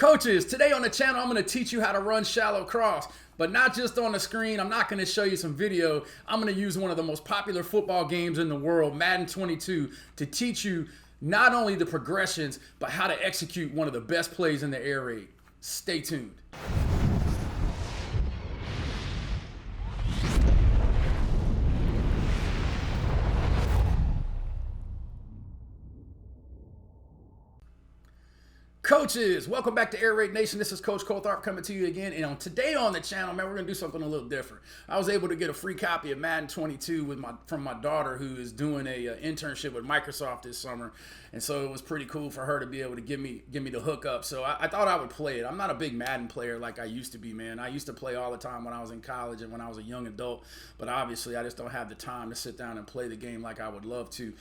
Coaches, today on the channel, I'm going to teach you how to run shallow cross, but not just on the screen. I'm not going to show you some video. I'm going to use one of the most popular football games in the world, Madden 22, to teach you not only the progressions, but how to execute one of the best plays in the air raid. Stay tuned. Coaches, welcome back to Airraidnation. This is Coach Coltharp coming to you again. And today on the channel, man, we're going to do something a little different. I was able to get a free copy of Madden 22 from my daughter, who is doing a internship with Microsoft this summer. And so it was pretty cool for her to be able to give me the hookup. So I thought I would play it. I'm not a big Madden player like I used to be, man. I used to play all the time when I was in college and when I was a young adult. But obviously, I just don't have the time to sit down and play the game like I would love to.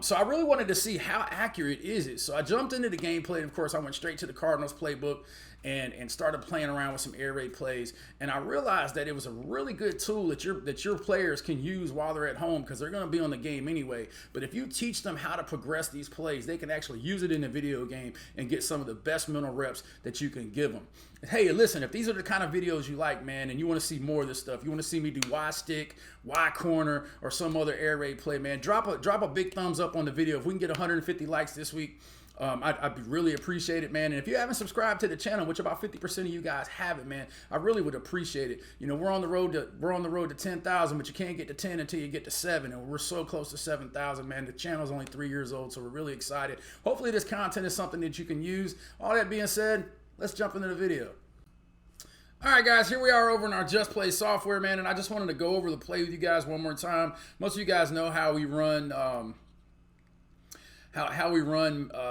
So I really wanted to see how accurate is it. So I jumped into the gameplay, and of course I went straight to the Cardinals playbook and started playing around with some air raid plays. And I realized that it was a really good tool that your players can use while they're at home, because they're going to be on the game anyway. But if you teach them how to progress these plays, they can actually use it in the video game and get some of the best mental reps that you can give them. Hey, listen, if these are the kind of videos you like, man, and you want to see more of this stuff, you want to see me do Y stick, Y corner, or some other air raid play, man, drop a big thumbs up on the video. If we can get 150 likes this week, I'd really appreciate it, man. And if you haven't subscribed to the channel, which about 50% of you guys haven't, man, I really would appreciate it. You know, we're on the road to 10,000, but you can't get to 10 until you get to 7, and we're so close to 7,000, man. The channel's only 3 years old, so we're really excited. Hopefully this content is something that you can use. All that being said, let's jump into the video. All right, guys, here we are over in our Just Play software, man, and I just wanted to go over the play with you guys one more time. Most of you guys know how we run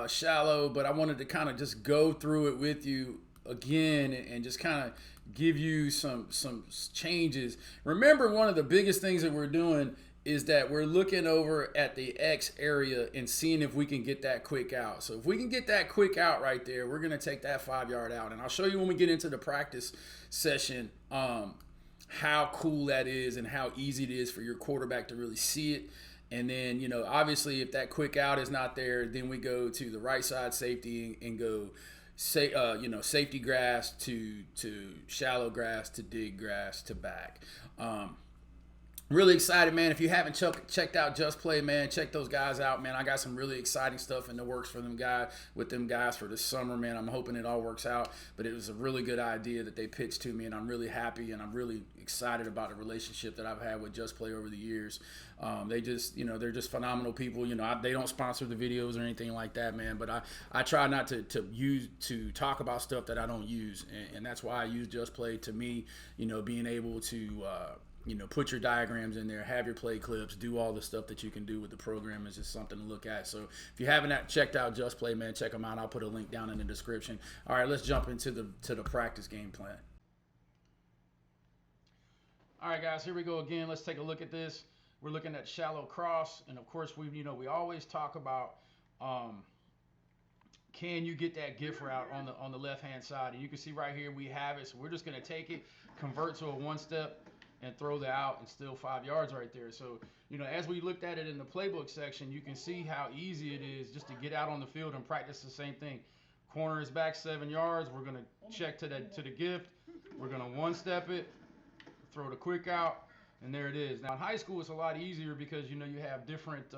shallow, but I wanted to kind of just go through it with you again and just kind of give you some changes. Remember, one of the biggest things that we're doing is that we're looking over at the X area and seeing if we can get that quick out. So if we can get that quick out right there, we're going to take that 5-yard out. And I'll show you when we get into the practice session how cool that is and how easy it is for your quarterback to really see it. And then, you know, obviously if that quick out is not there, then we go to the right side safety and go safety grass to shallow grass to dig grass to back. Really excited, man. If you haven't checked out Just Play, man, check those guys out, man. I got some really exciting stuff in the works for them guys for this summer, man. I'm hoping it all works out, but it was a really good idea that they pitched to me, and I'm really happy and I'm really excited about the relationship that I've had with Just Play over the years. They just, you know, they're just phenomenal people. You know, they don't sponsor the videos or anything like that, man, but I try not to talk about stuff that I don't use, and that's why I use Just Play. To me, you know, being able to put your diagrams in there, have your play clips, do all the stuff that you can do with the program is just something to look at. So if you haven't checked out Just Play, man, check them out. I'll put a link down in the description. All right, let's jump into the practice game plan. All right, guys, here we go again. Let's take a look at this. We're looking at shallow cross, and of course we always talk about can you get that gift route on the left-hand side? And you can see right here we have it. So we're just going to take it, convert to a one-step, and throw the out, and still 5 yards right there. So, you know, as we looked at it in the playbook section, you can see how easy it is just to get out on the field and practice the same thing. Corner is back 7 yards. We're going to check to the gift. We're going to one-step it, throw the quick out, and there it is. Now, in high school, it's a lot easier because, you know, you have different,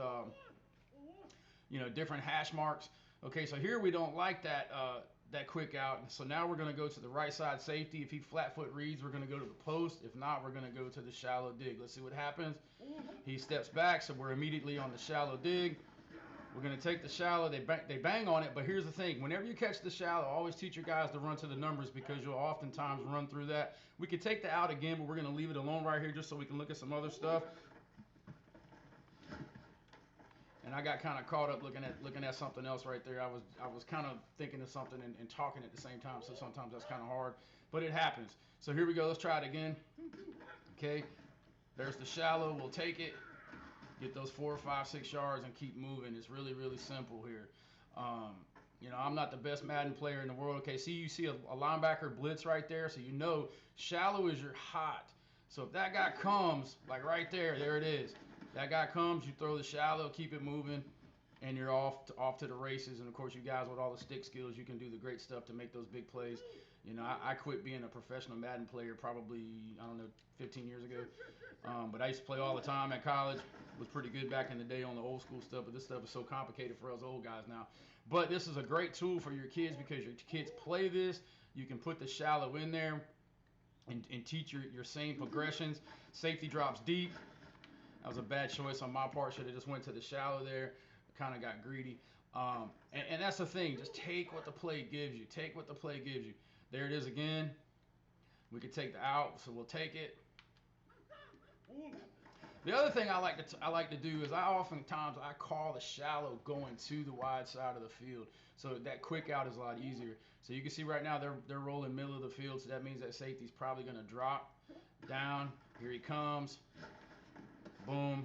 different hash marks. Okay, so here we don't like that quick out. So now we're going to go to the right side safety. If he flat foot reads, we're going to go to the post. If not, we're going to go to the shallow dig. Let's see what happens. He steps back, so we're immediately on the shallow dig. We're going to take the shallow. They bang on it, but here's the thing. Whenever you catch the shallow, always teach your guys to run to the numbers, because you'll oftentimes run through that. We could take the out again, but we're going to leave it alone right here just so we can look at some other stuff. And I got kind of caught up looking at something else right there. I was kind of thinking of something and talking at the same time, so sometimes that's kind of hard, but it happens. So here we go. Let's try it again. Okay, there's the shallow. We'll take it, get those 4, 5, 6 yards, and keep moving. It's really, really simple here. You know, I'm not the best Madden player in the world. Okay, see, you see a linebacker blitz right there, so you know shallow is your hot. So if that guy comes, like right there, there it is. That guy comes, you throw the shallow, keep it moving, and you're off to the races. And of course, you guys with all the stick skills, you can do the great stuff to make those big plays. You know, I quit being a professional Madden player probably, I don't know, 15 years ago. But I used to play all the time at college. Was pretty good back in the day on the old school stuff, but this stuff is so complicated for us old guys now. But this is a great tool for your kids because your kids play this. You can put the shallow in there and teach your same progressions. Safety drops deep. That was a bad choice on my part. Should have just went to the shallow there. Kind of got greedy. And that's the thing. Just take what the play gives you. Take what the play gives you. There it is again. We could take the out, so we'll take it. The other thing I like to do is oftentimes I call the shallow going to the wide side of the field, so that quick out is a lot easier. So you can see right now they're rolling middle of the field, so that means that safety's probably going to drop down. Here he comes. Boom,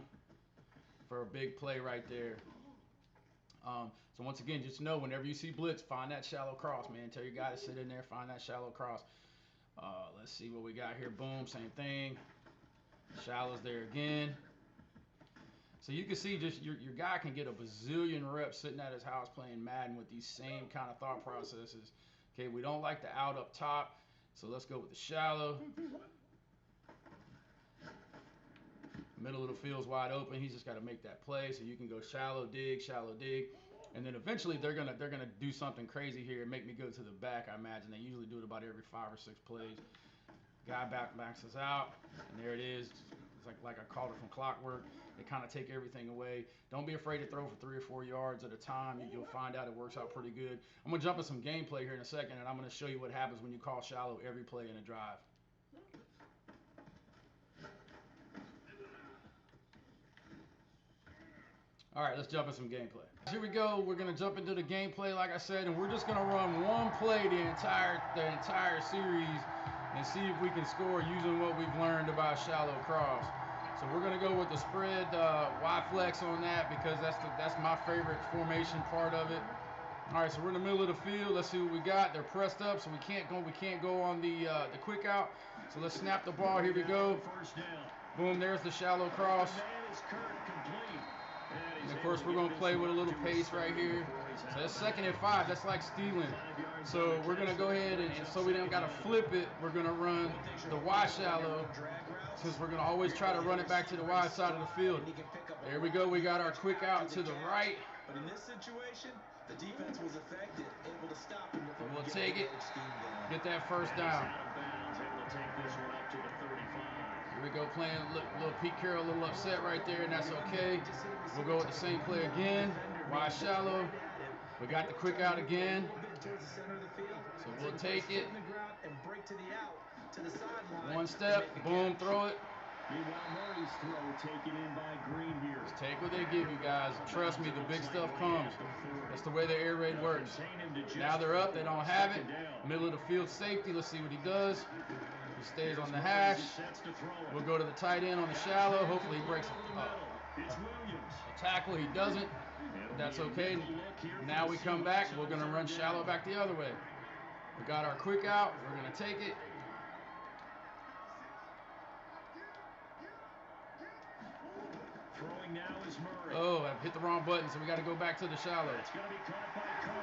for a big play right there. So once again, just know whenever you see blitz, find that shallow cross, man. Tell your guy to sit in there, find that shallow cross. Let's see what we got here. Boom, same thing. Shallow's there again. So you can see just your guy can get a bazillion reps sitting at his house playing Madden with these same kind of thought processes. Okay, we don't like the out up top, so let's go with the shallow. Middle of the field's wide open. He's just got to make that play. So you can go shallow dig, and then eventually they're gonna do something crazy here and make me go to the back. I imagine they usually do it about every 5 or 6 plays. Guy backs us out, and there it is. It's like I called it from clockwork. They kind of take everything away. Don't be afraid to throw for 3 or 4 yards at a time. You'll find out it works out pretty good. I'm gonna jump in some gameplay here in a second, and I'm gonna show you what happens when you call shallow every play in a drive. All right, let's jump in some gameplay. Here we go. We're gonna jump into the gameplay, like I said, and we're just gonna run one play the entire series and see if we can score using what we've learned about shallow cross. So we're gonna go with the spread Y flex on that because that's my favorite formation part of it. All right, so we're in the middle of the field. Let's see what we got. They're pressed up, so we can't go on the quick out. So let's snap the ball. Here we go. Boom. There's the shallow cross. And of course, we're going to play with a little pace right here. So that's 2nd and 5. That's like stealing. So we're going to go ahead and so we don't got to flip it, we're going to run the Y shallow since we're going to always try to run it back to the wide side of the field. There we go. We got our quick out to the right. But in this situation, the defense was effective, able to stop him. So we'll take it, get that first down. Here we go, playing little Pete Carroll, a little upset right there, and that's okay. We'll go with the same play again. Y shallow. We got the quick out again. So we'll take it. One step, boom, throw it. Murray's throw taken in by Green here. Just take what they give you, guys. Trust me, the big stuff comes. That's the way the air raid works. Now they're up, they don't have it. Middle of the field safety, let's see what he does. He stays on the hash. We'll go to the tight end on the shallow. Hopefully he breaks a tackle. He doesn't, but that's okay. Now we come back. We're going to run shallow back the other way. We got our quick out. We're going to take it. Throwing now is Murray. Oh, I hit the wrong button, so we got to go back to the shallow. It's going to be caught by Colt.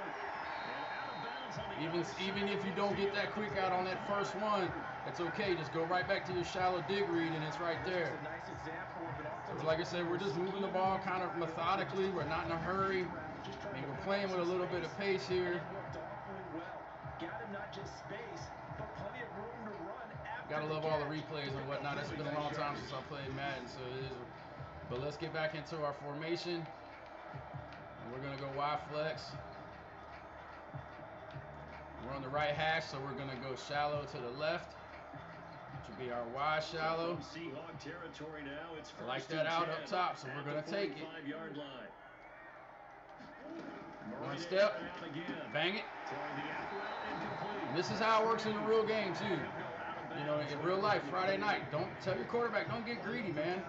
And out of bounds on the Even if you don't get that quick out on that first one, that's okay. Just go right back to your shallow dig read, and it's right there. So like I said, we're just moving the ball kind of methodically. We're not in a hurry. I mean, we're playing with a little bit of pace here. Gotta love all the replays and whatnot. It's been a long time since I played Madden, so it is. But let's get back into our formation. And we're gonna go Y flex. We're on the right hash, so we're gonna go shallow to the left, which will be our Y shallow. Seahawk territory now. It's I like that out up top, so we're gonna take it. One step, bang it. And this is how it works in the real game too. You know, in real life, Friday night, don't tell your quarterback, don't get greedy, man.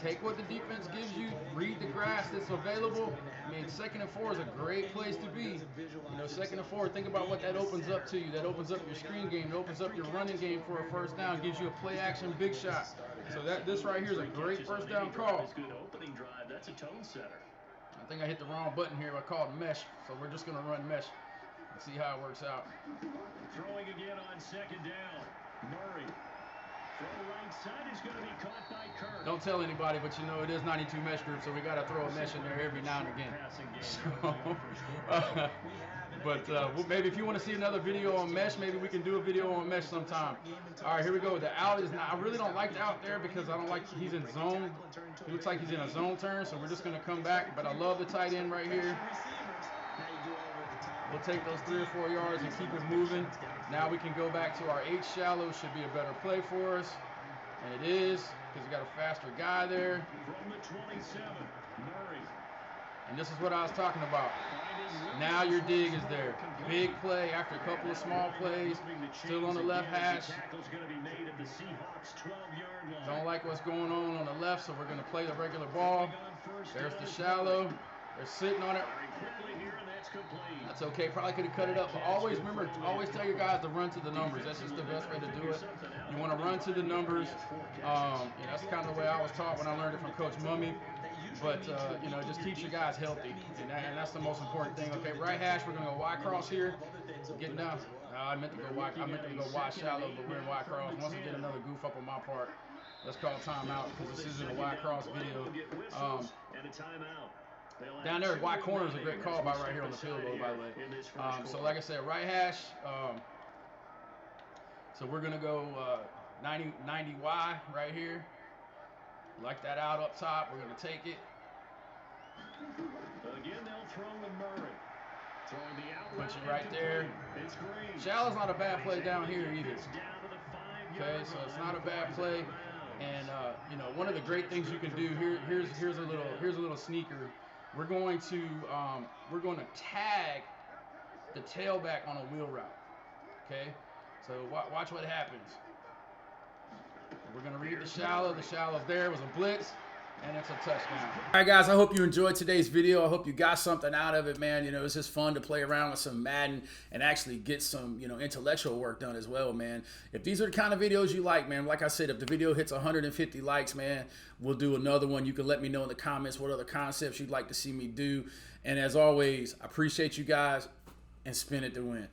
Take what the defense gives you, read the grass that's available. I mean, 2nd and 4 is a great place to be. You know, 2nd and 4, think about what that opens up to you. That opens up your screen game, it opens up your running game for a first down, gives you a play action big shot. So this right here is a great first down call. Good opening drive. That's a tone setter. think I hit the wrong button here. I called mesh, so we're just gonna run mesh and see how it works out. Throwing again on second down. Murray. Throw right side is going to be caught by Kirk. Don't tell anybody, but you know it is 92 mesh group, so we gotta throw a mesh in there every now and again. So, maybe if you want to see another video on mesh, maybe we can do a video on mesh sometime. All right, here we go. The out is not. I really don't like the out there because I don't like he's in zone. He looks like he's in a zone turn, so we're just gonna come back. But I love the tight end right here. We'll take those 3 or 4 yards and keep it moving. Now we can go back to our H shallow. Should be a better play for us. And it is, because we got a faster guy there. From the 27, Murray. And this is what I was talking about. Now your dig is there. Big play after a couple of small plays. Still on the left hash. Don't like what's going on the left, so we're going to play the regular ball. There's the shallow. They're sitting on it. That's okay. Probably could have cut it up. But always remember, always tell your guys to run to the numbers. That's just the best way to do it. You want to run to the numbers. That's kind of the way I was taught when I learned it from Coach Mummy. But, it just keeps your guys healthy. And that's the most important thing. Okay, right hash, we're going to go Y cross here. Getting down. I meant to go Y shallow, but we're in Y cross. Once we get another goof up on my part, let's call timeout because this isn't a Y cross video. Down there at Y corner is a great call by right here on the field goal, by the way. So like I said, right hash. So we're going to go 90Y right here. Like that out up top. We're going to take it. Again, they'll throw with Murray. Throwing the out Punch it right there. Shallow's not a bad play down here either. Okay, so it's not a bad play. And one of the great things you can do here's a little sneaker. We're going to tag the tailback on a wheel route. Okay, so watch what happens. We're going to read the shallow. The shallow's there. It was a blitz, and it's a touchdown. All right, guys, I hope you enjoyed today's video. I hope you got something out of it, man. It's just fun to play around with some Madden and actually get some, intellectual work done as well, man. If these are the kind of videos you like, man, like I said, if the video hits 150 likes, man, we'll do another one. You can let me know in the comments what other concepts you'd like to see me do. And as always, I appreciate you guys, and spin it to win.